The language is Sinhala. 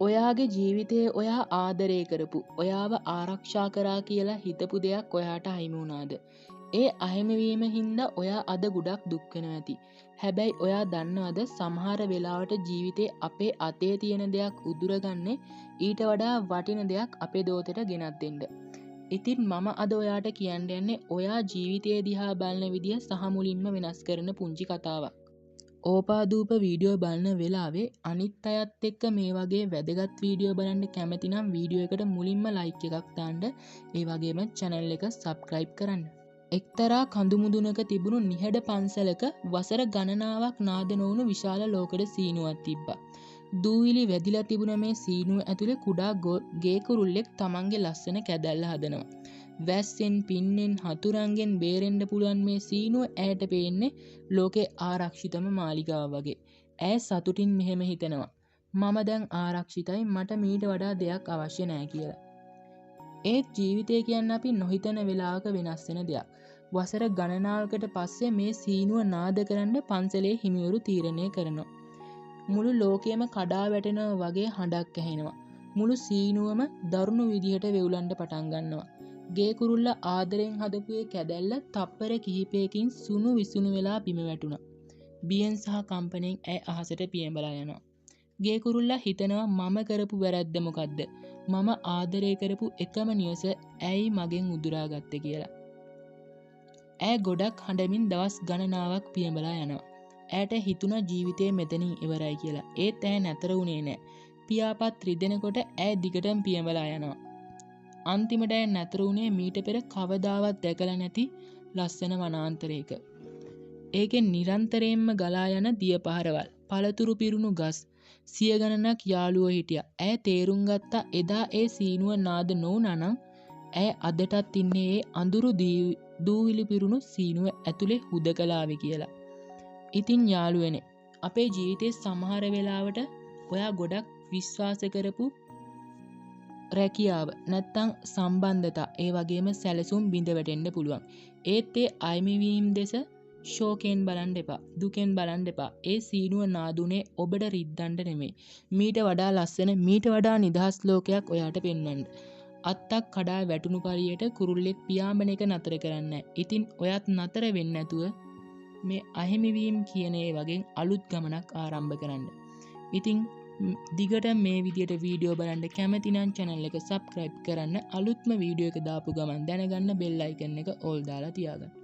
ඔයාගේ ජීවිතයේ ඔයා ආදරය කරපු, ඔයාව ආරක්ෂා කරා කියලා හිතපු දෙයක් ඔයාට අහිමි වුණාද? ඒ අහිමිවීම හින්දා ඔයා අද ගොඩක් දුක් වෙනවා ඇති. හැබැයි ඔයා දන්නවද සමහර වෙලාවට ජීවිතේ අපේ අතේ තියෙන දෙයක් උදුරගන්නේ ඊට වඩා වටින දෙයක් අපේ දෝතට ගෙනත් දෙන්න. ඉතින් මම අද ඔයාට කියන්න යන්නේ ඔයා ජීවිතය දිහා බලන විදිය සහ මුලින්ම වෙනස් කරන පුංචි කතාවක්. ඕපාදූප වීඩියෝ බලන වෙලාවේ අනිත් අයත් එක්ක මේ වගේ වැදගත් වීඩියෝ බලන්න කැමති නම් වීඩියෝ එකට මුලින්ම ලයික් එකක් දාන්න, ඒ වගේම channel එක subscribe කරන්න. එක්තරා කඳුමුදුනක තිබුණු නිහඬ පන්සලක වසර ගණනාවක් නාද නොවුණු විශාල ලෝකඩ සීනුවක් තිබ්බා. දූවිලි වැදිලා තිබුණ මේ සීනුව ඇතුලේ කුඩා ගේ කුරුල්ලෙක් තමන්ගේ ලස්සන කැදැල්ල හදනවා. වැස්සෙන්, පින්නෙන්, හතුරන්ගෙන් බේරෙන්න පුළුවන් මේ සීනුව ඈට පේන්නේ ලෝකේ ආරක්ෂිතම මාලිගාව වගේ. ඈ සතුටින් මෙහෙම හිතනවා. මම දැන් ආරක්ෂිතයි, මට මීට වඩා දෙයක් අවශ්‍ය නැහැ කියලා. ඒත් ජීවිතය කියන්නේ අපි නොහිතන වෙලාවක වෙනස් වෙන දෙයක්. වසර ගණනාවකට පස්සේ මේ සීනුව නාද කරන්න පන්සලේ හිමිවරු තීරණය කරනවා. මුළු ලෝකයම කඩා වැටෙනවා වගේ හඬක් ඇහෙනවා. මුළු සීනුවම දරුණු විදිහට වෙවුලන්න පටන් ගන්නවා. ගේ කුරුල්ල ආදරෙන් හදපු ඒ කැදැල්ල තප්පර කිහිපයකින් සුණු විසුණු වෙලා බිම වැටුණා. බියෙන් සහ කම්පණයෙන් ඇය අහසට පියඹලා යනවා. ගේ කුරුල්ලා හිතනවා මම කරපු වැරද්ද මොකද්ද? මම ආදරය කරපු එකම නිවස ඇයි මගෙන් උදුරා ගත්තේ කියලා. ඇය ගොඩක් හඬමින් දවස් ගණනාවක් පියඹලා යනවා. ඇයට හිතුණා ජීවිතේ මෙතනින් ඉවරයි කියලා. ඒත් ඇය නැතර වුණේ නැහැ. පියාපත් රිදෙනකොට ඇය දිගටම පියඹලා යනවා. අන්තිමට ඇය නැතර වුණේ මීට පෙර කවදාවත් දැකලා නැති ලස්සන වනාන්තරයක. ඒකෙන් නිරන්තරයෙන්ම ගලා යන දිය පහරවල්, පළතුරු පිරුණු ගස්, සිය ගණනක් යාළුවෝ හිටියා. ඇය තේරුම් ගත්තා එදා ඒ සීනුව නාද නොවුණා නම් ඇය අදටත් ඉන්නේ ඒ අඳුරු දූවිලි පිරුණු සීනුව ඇතුලේ හුදකලාවේ කියලා. ඉතින් යාළුවනේ, අපේ ජීවිතේ සමහර වෙලාවට ඔයා ගොඩක් විශ්වාස කරපු රැකියාව නැත්තම් සම්බන්ධතා, ඒ වගේම සැලසුම් බිඳ වැටෙන්න පුළුවන්. ඒත් ඒ අයිමිවීම් දෙස ශෝකයෙන් බලන්න එපා, දුකෙන් බලන්න එපා. ඒ සීනුව නාදුනේ ඔබට රිද්දන්න නෙමෙයි. මීට වඩා ලස්සන, මීට වඩා නිදහස් ලෝකයක් ඔයාට පෙන්වන්න. අත්තක් කඩා වැටුණු පරියට කුරුල්ලෙක් පියාඹන එක නතර කරන්න. ඉතින් ඔයත් නතර වෙන්නේ නැතුව මේ අහිමිවීම් කියන ඒ වගේ අලුත් ගමනක් ආරම්භ කරන්න. ඉතින් දිගට මේ විදියට වීඩියෝ බලන්න කැමති නම් channel එක subscribe කරන්න. අලුත්ම වීඩියෝ එක දාපු ගමන් දැනගන්න bell icon එක all දාලා තියාගන්න.